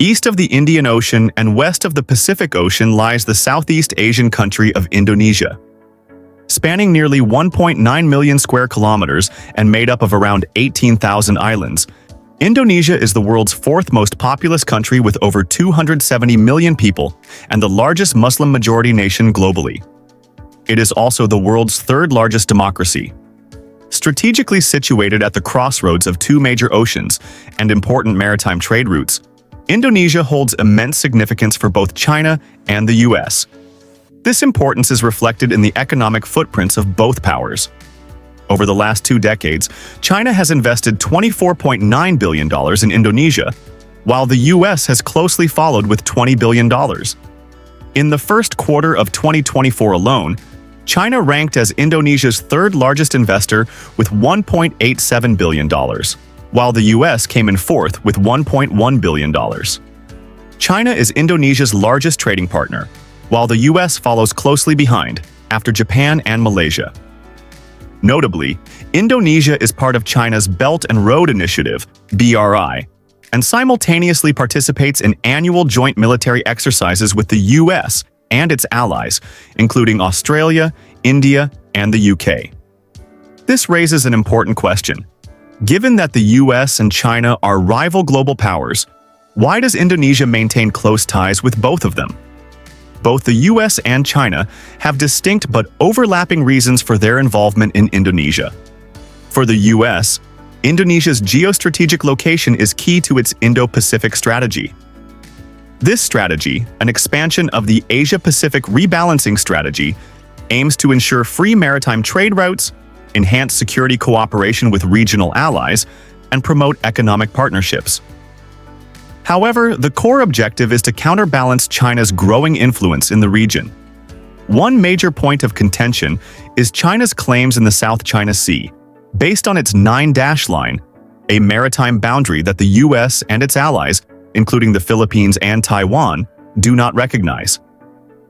East of the Indian Ocean and west of the Pacific Ocean lies the Southeast Asian country of Indonesia. Spanning nearly 1.9 million square kilometers and made up of around 18,000 islands, Indonesia is the world's fourth most populous country with over 270 million people and the largest Muslim-majority nation globally. It is also the world's third largest democracy. Strategically situated at the crossroads of two major oceans and important maritime trade routes, Indonesia holds immense significance for both China and the US. This importance is reflected in the economic footprints of both powers. Over the last 2 decades, China has invested $24.9 billion in Indonesia, while the US has closely followed with $20 billion. In the first quarter of 2024 alone, China ranked as Indonesia's third largest investor with $1.87 billion, while the US came in fourth with $1.1 billion. China is Indonesia's largest trading partner, while the US follows closely behind, after Japan and Malaysia. Notably, Indonesia is part of China's Belt and Road Initiative, BRI, and simultaneously participates in annual joint military exercises with the US and its allies, including Australia, India, and the UK. This raises an important question. Given that the US and China are rival global powers, why does Indonesia maintain close ties with both of them? Both the US and China have distinct but overlapping reasons for their involvement in Indonesia. For the US, Indonesia's geostrategic location is key to its Indo-Pacific strategy. This strategy, an expansion of the Asia-Pacific rebalancing strategy, aims to ensure free maritime trade routes, enhance security cooperation with regional allies, and promote economic partnerships. However, the core objective is to counterbalance China's growing influence in the region. One major point of contention is China's claims in the South China Sea, based on its 9-dash line, a maritime boundary that the US and its allies, including the Philippines and Taiwan, do not recognize.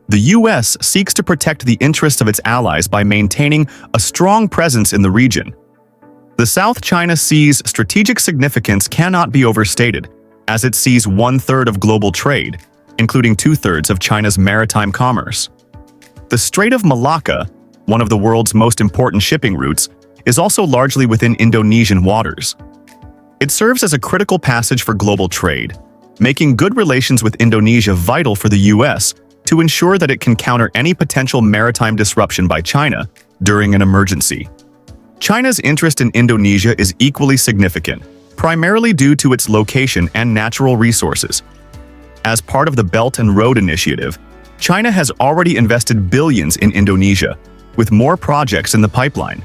The US seeks to protect the interests of its allies by maintaining a strong presence in the region. The South China Sea's strategic significance cannot be overstated, as it sees 1/3 of global trade, including 2/3 of China's maritime commerce. The Strait of Malacca, one of the world's most important shipping routes, is also largely within Indonesian waters. It serves as a critical passage for global trade, making good relations with Indonesia vital for the US to ensure that it can counter any potential maritime disruption by China during an emergency. China's interest in Indonesia is equally significant, primarily due to its location and natural resources. As part of the Belt and Road Initiative, China has already invested billions in Indonesia, with more projects in the pipeline.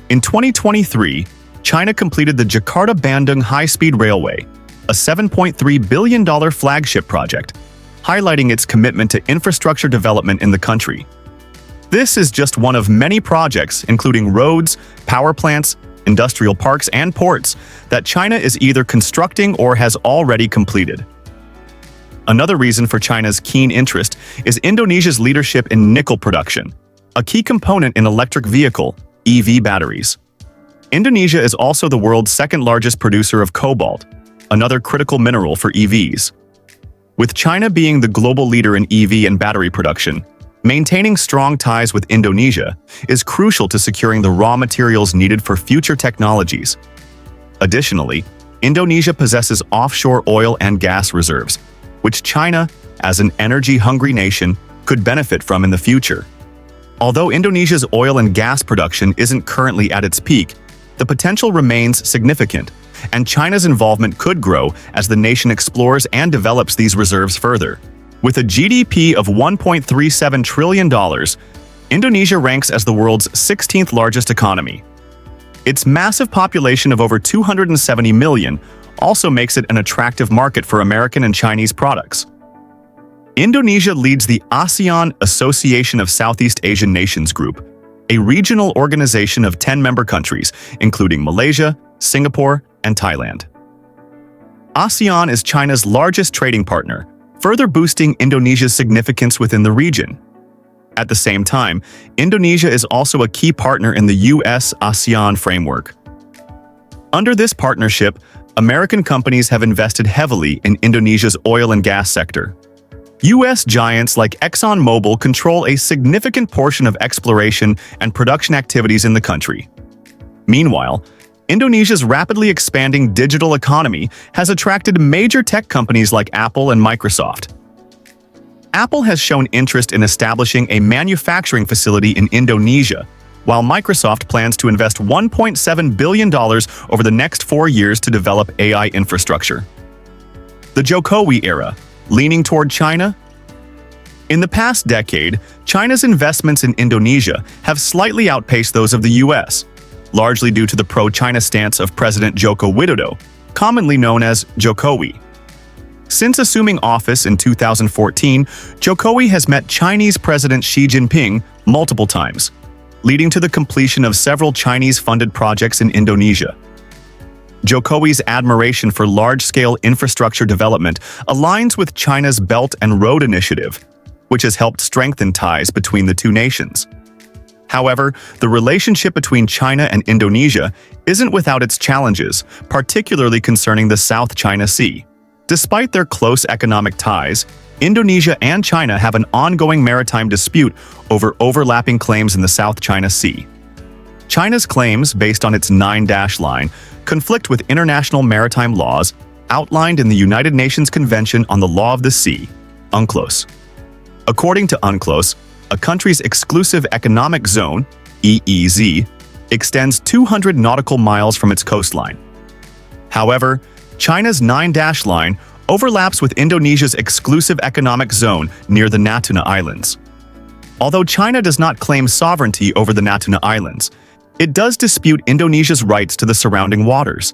In 2023, China completed the Jakarta-Bandung high-speed railway, a $7.3 billion flagship project, highlighting its commitment to infrastructure development in the country. This is just one of many projects, including roads, power plants, industrial parks, and ports, that China is either constructing or has already completed. Another reason for China's keen interest is Indonesia's leadership in nickel production, a key component in electric vehicle (EV) batteries. Indonesia is also the world's second-largest producer of cobalt, another critical mineral for EVs. With China being the global leader in EV and battery production, maintaining strong ties with Indonesia is crucial to securing the raw materials needed for future technologies. Additionally, Indonesia possesses offshore oil and gas reserves, which China, as an energy-hungry nation, could benefit from in the future. Although Indonesia's oil and gas production isn't currently at its peak, the potential remains significant, and China's involvement could grow as the nation explores and develops these reserves further. With a GDP of $1.37 trillion, Indonesia ranks as the world's 16th largest economy. Its massive population of over 270 million also makes it an attractive market for American and Chinese products. Indonesia leads the ASEAN Association of Southeast Asian Nations Group, a regional organization of 10 member countries, including Malaysia, Singapore, and Thailand. ASEAN is China's largest trading partner, further boosting Indonesia's significance within the region. At the same time, Indonesia is also a key partner in the US-ASEAN framework. Under this partnership, American companies have invested heavily in Indonesia's oil and gas sector. U.S. giants like ExxonMobil control a significant portion of exploration and production activities in the country. Meanwhile, Indonesia's rapidly expanding digital economy has attracted major tech companies like Apple and Microsoft. Apple has shown interest in establishing a manufacturing facility in Indonesia, while Microsoft plans to invest $1.7 billion over the next 4 years to develop AI infrastructure. The Jokowi era, leaning toward China? In the past decade, China's investments in Indonesia have slightly outpaced those of the U.S., largely due to the pro-China stance of President Joko Widodo, commonly known as Jokowi. Since assuming office in 2014, Jokowi has met Chinese President Xi Jinping multiple times, leading to the completion of several Chinese-funded projects in Indonesia. Jokowi's admiration for large-scale infrastructure development aligns with China's Belt and Road Initiative, which has helped strengthen ties between the two nations. However, the relationship between China and Indonesia isn't without its challenges, particularly concerning the South China Sea. Despite their close economic ties, Indonesia and China have an ongoing maritime dispute over overlapping claims in the South China Sea. China's claims, based on its 9-dash line, conflict with international maritime laws outlined in the United Nations Convention on the Law of the Sea, UNCLOS. According to UNCLOS, a country's exclusive economic zone, EEZ, extends 200 nautical miles from its coastline. However, China's 9-dash line overlaps with Indonesia's exclusive economic zone near the Natuna Islands. Although China does not claim sovereignty over the Natuna Islands, it does dispute Indonesia's rights to the surrounding waters.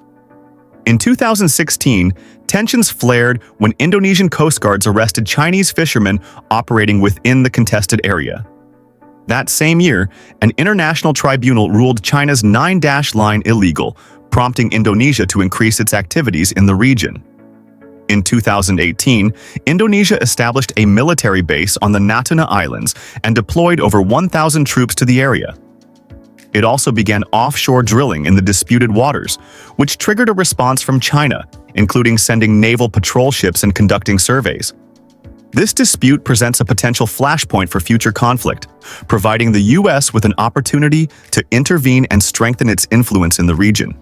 In 2016, tensions flared when Indonesian coast guards arrested Chinese fishermen operating within the contested area. That same year, an international tribunal ruled China's 9-dash line illegal, prompting Indonesia to increase its activities in the region. In 2018, Indonesia established a military base on the Natuna Islands and deployed over 1,000 troops to the area. It also began offshore drilling in the disputed waters, which triggered a response from China, including sending naval patrol ships and conducting surveys. This dispute presents a potential flashpoint for future conflict, providing the U.S. with an opportunity to intervene and strengthen its influence in the region.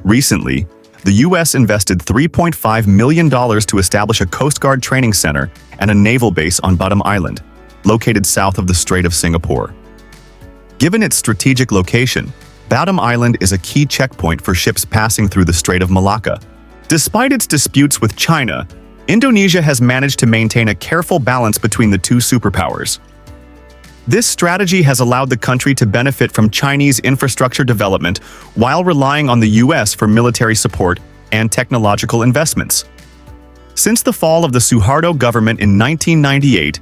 Recently, the U.S. invested $3.5 million to establish a Coast Guard training center and a naval base on Batam Island, located south of the Strait of Singapore. Given its strategic location, Batam Island is a key checkpoint for ships passing through the Strait of Malacca. Despite its disputes with China, Indonesia has managed to maintain a careful balance between the two superpowers. This strategy has allowed the country to benefit from Chinese infrastructure development while relying on the U.S. for military support and technological investments. Since the fall of the Suharto government in 1998,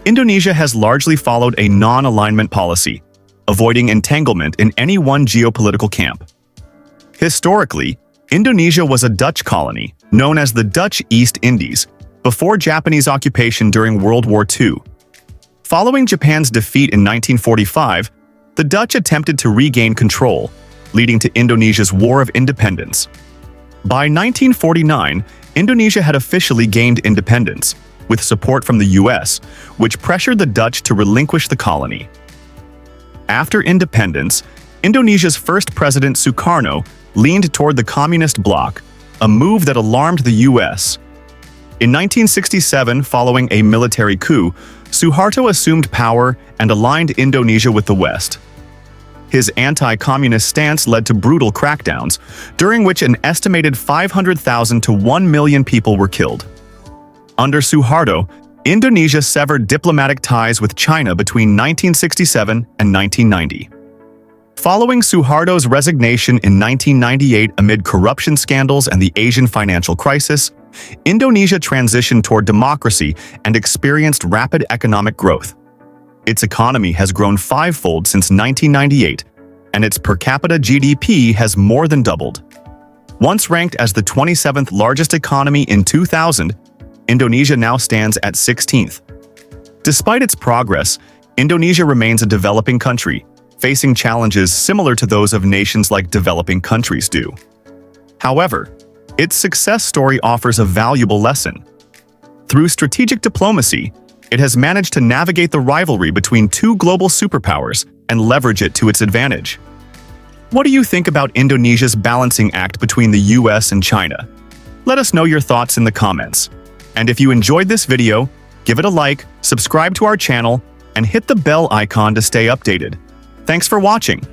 Indonesia has largely followed a non-alignment policy, avoiding entanglement in any one geopolitical camp. Historically, Indonesia was a Dutch colony, known as the Dutch East Indies, before Japanese occupation during World War II. Following Japan's defeat in 1945, the Dutch attempted to regain control, leading to Indonesia's War of Independence. By 1949, Indonesia had officially gained independence, with support from the U.S., which pressured the Dutch to relinquish the colony. After independence, Indonesia's first president Sukarno leaned toward the communist bloc, a move that alarmed the U.S. In 1967, following a military coup, Suharto assumed power and aligned Indonesia with the West. His anti-communist stance led to brutal crackdowns, during which an estimated 500,000 to 1 million people were killed. Under Suharto, Indonesia severed diplomatic ties with China between 1967 and 1990. Following Suharto's resignation in 1998 amid corruption scandals and the Asian financial crisis, Indonesia transitioned toward democracy and experienced rapid economic growth. Its economy has grown fivefold since 1998, and its per capita GDP has more than doubled. Once ranked as the 27th largest economy in 2000, Indonesia now stands at 16th. Despite its progress, Indonesia remains a developing country, facing challenges similar to those of nations like developing countries do. However, Its success story offers a valuable lesson. Through strategic diplomacy, it has managed to navigate the rivalry between two global superpowers and leverage it to its advantage. What do you think about Indonesia's balancing act between the US and China? Let us know your thoughts in the comments. And if you enjoyed this video, give it a like, subscribe to our channel, and hit the bell icon to stay updated. Thanks for watching.